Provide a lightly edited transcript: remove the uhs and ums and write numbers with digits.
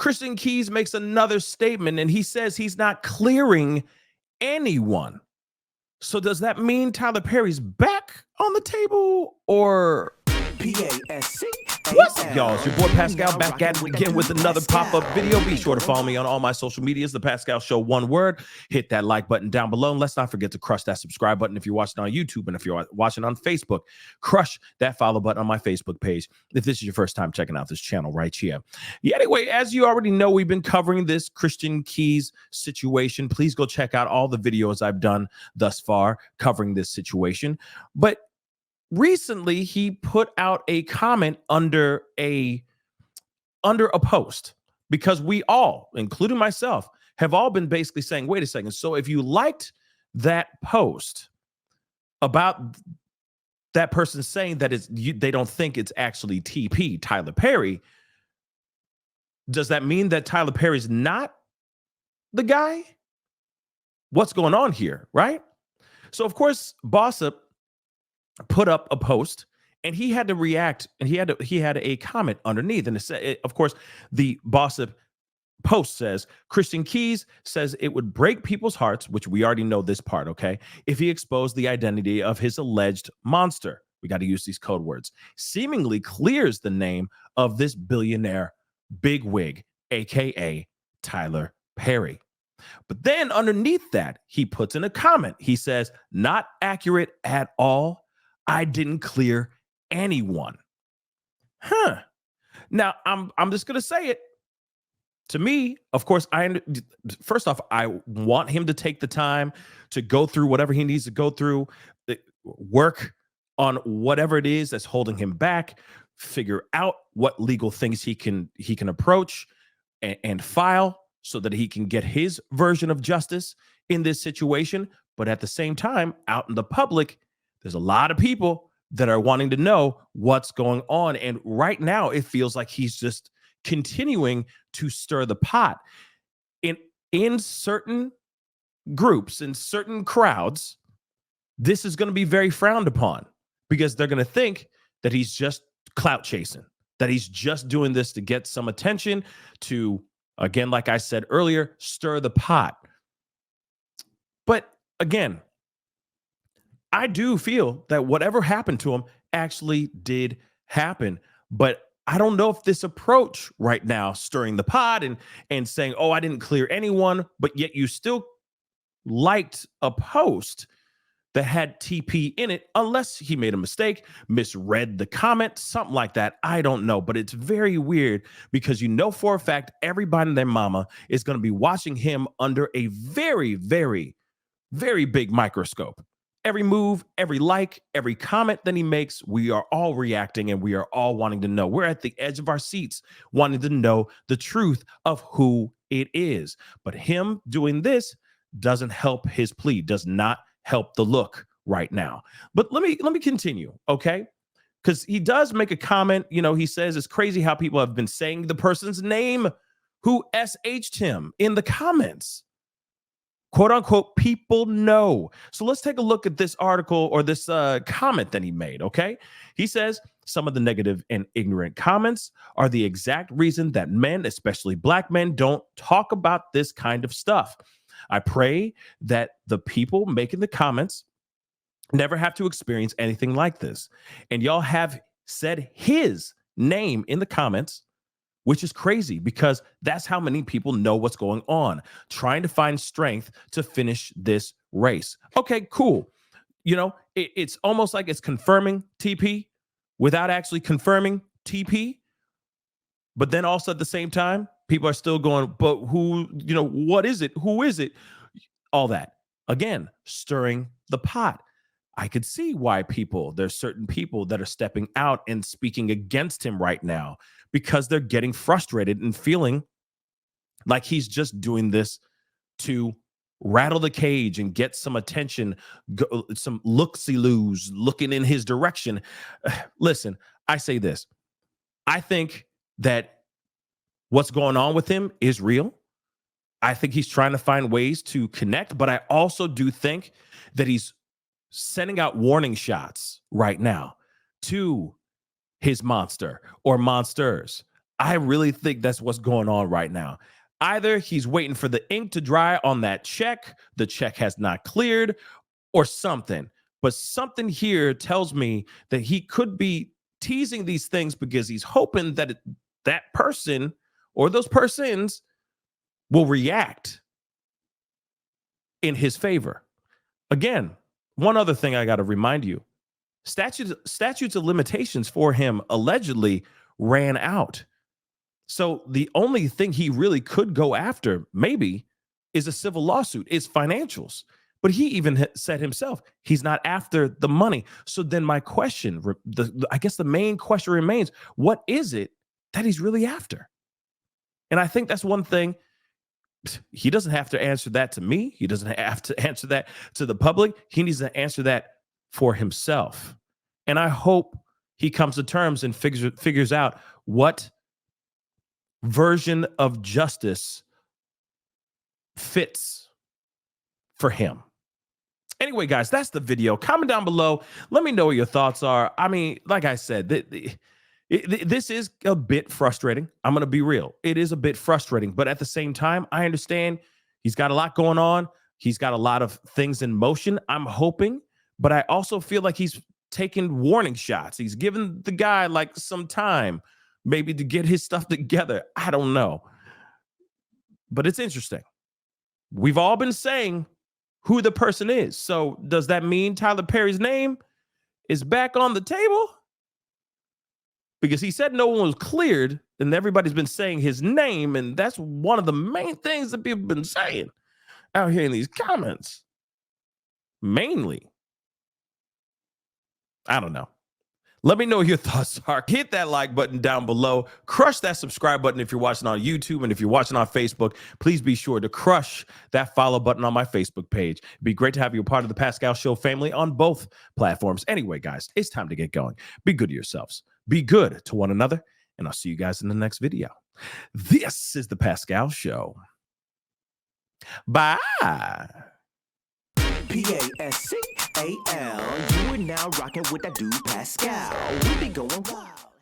Christian Keys makes another statement, and he says he's not clearing anyone. So does that mean Tyler Perry's back on the table, or what's up, y'all? It's your boy Pascal back at it again with another pop-up video. Be sure to follow me on all my social medias, The Pascal Show, one word. Hit that like button down below. And let's not forget to crush that subscribe button if you're watching on YouTube. And if you're watching on Facebook, crush that follow button on my Facebook page if this is your first time checking out this channel right here. Yeah, anyway, as you already know, we've been covering this Christian Keys situation. Please go check out all the videos I've done thus far covering this situation. But recently, he put out a comment under a post, because we all, including myself, have all been basically saying, wait a second. So if you liked that post about that person saying that they don't think it's actually TP, Tyler Perry, does that mean that Tyler Perry's not the guy? What's going on here, right? So, of course, Bossip put up a post, and he had to react, and he had a comment underneath, and it said, of course, the Bossip post says, Christian Keys says it would break people's hearts, which we already know this part, okay, if he exposed the identity of his alleged monster. We got to use these code words. Seemingly clears the name of this billionaire bigwig, aka Tyler Perry. But then underneath that, he puts in a comment. He says, not accurate at all. I didn't clear anyone. Now, I'm just going to say it. To me, of course, first off, I want him to take the time to go through whatever he needs to go through, work on whatever it is that's holding him back, figure out what legal things he can approach and file so that he can get his version of justice in this situation. But at the same time, out in the public, there's a lot of people that are wanting to know what's going on. And right now, it feels like he's just continuing to stir the pot. In certain groups, in certain crowds, this is going to be very frowned upon, because they're going to think that he's just clout chasing, that he's just doing this to get some attention, to, again, like I said earlier, stir the pot. But again, I do feel that whatever happened to him actually did happen. But I don't know if this approach right now, stirring the pot and saying, oh, I didn't clear anyone, but yet you still liked a post that had TP in it, unless he made a mistake, misread the comment, something like that. I don't know, but it's very weird, because you know for a fact everybody and their mama is going to be watching him under a very, very, very big microscope. Every move, every like, every comment that he makes, we are all reacting, and we are all wanting to know. We're at the edge of our seats wanting to know the truth of who it is. But him doing this doesn't help his plea, does not help the look right now. But let me continue, okay? Because he does make a comment. You know, he says it's crazy how people have been saying the person's name who SH'd him in the comments. Quote unquote, people know. So let's take a look at this article, or this comment that he made, okay? He says, some of the negative and ignorant comments are the exact reason that men, especially black men, don't talk about this kind of stuff. I pray that the people making the comments never have to experience anything like this. And y'all have said his name in the comments, which is crazy, because that's how many people know what's going on, trying to find strength to finish this race. Okay, cool. You know, it's almost like it's confirming TP without actually confirming TP. But then also at the same time, people are still going, but who, you know, what is it? Who is it? All that. Again, stirring the pot. I could see why there's certain people that are stepping out and speaking against him right now, because they're getting frustrated and feeling like he's just doing this to rattle the cage and get some attention, some look-see-loos looking in his direction. Listen, I say this. I think that what's going on with him is real. I think he's trying to find ways to connect, but I also do think that he's sending out warning shots right now to his monster or monsters. I really think that's what's going on right now. Either he's waiting for the ink to dry on that check, the check has not cleared, or something. But something here tells me that he could be teasing these things because he's hoping that that person or those persons will react in his favor. Again, one other thing I got to remind you, statutes of limitations for him allegedly ran out. So the only thing he really could go after, maybe, is a civil lawsuit, is financials. But he even said himself, he's not after the money. So then my question, I guess the main question remains, what is it that he's really after? And I think that's one thing. He doesn't have to answer that to me. He doesn't have to answer that to the public. He needs to answer that for himself. And I hope he comes to terms and figures out what version of justice fits for him. Anyway, guys, that's the video. Comment down below. Let me know what your thoughts are. I mean, like I said, this is a bit frustrating. I'm going to be real. It is a bit frustrating, but at the same time, I understand he's got a lot going on. He's got a lot of things in motion. I'm hoping, but I also feel like he's taking warning shots. He's given the guy like some time, maybe to get his stuff together. I don't know, but it's interesting. We've all been saying who the person is. So does that mean Tyler Perry's name is back on the table? Because he said no one was cleared, and everybody's been saying his name, and that's one of the main things that people have been saying out here in these comments. Mainly. I don't know. Let me know what your thoughts are. Hit that like button down below. Crush that subscribe button if you're watching on YouTube. And if you're watching on Facebook, please be sure to crush that follow button on my Facebook page. It'd be great to have you a part of the Pascal Show family on both platforms. Anyway, guys, it's time to get going. Be good to yourselves. Be good to one another. And I'll see you guys in the next video. This is the Pascal Show. Bye. Pascal, you are now rocking with that dude Pascal. We be going wild.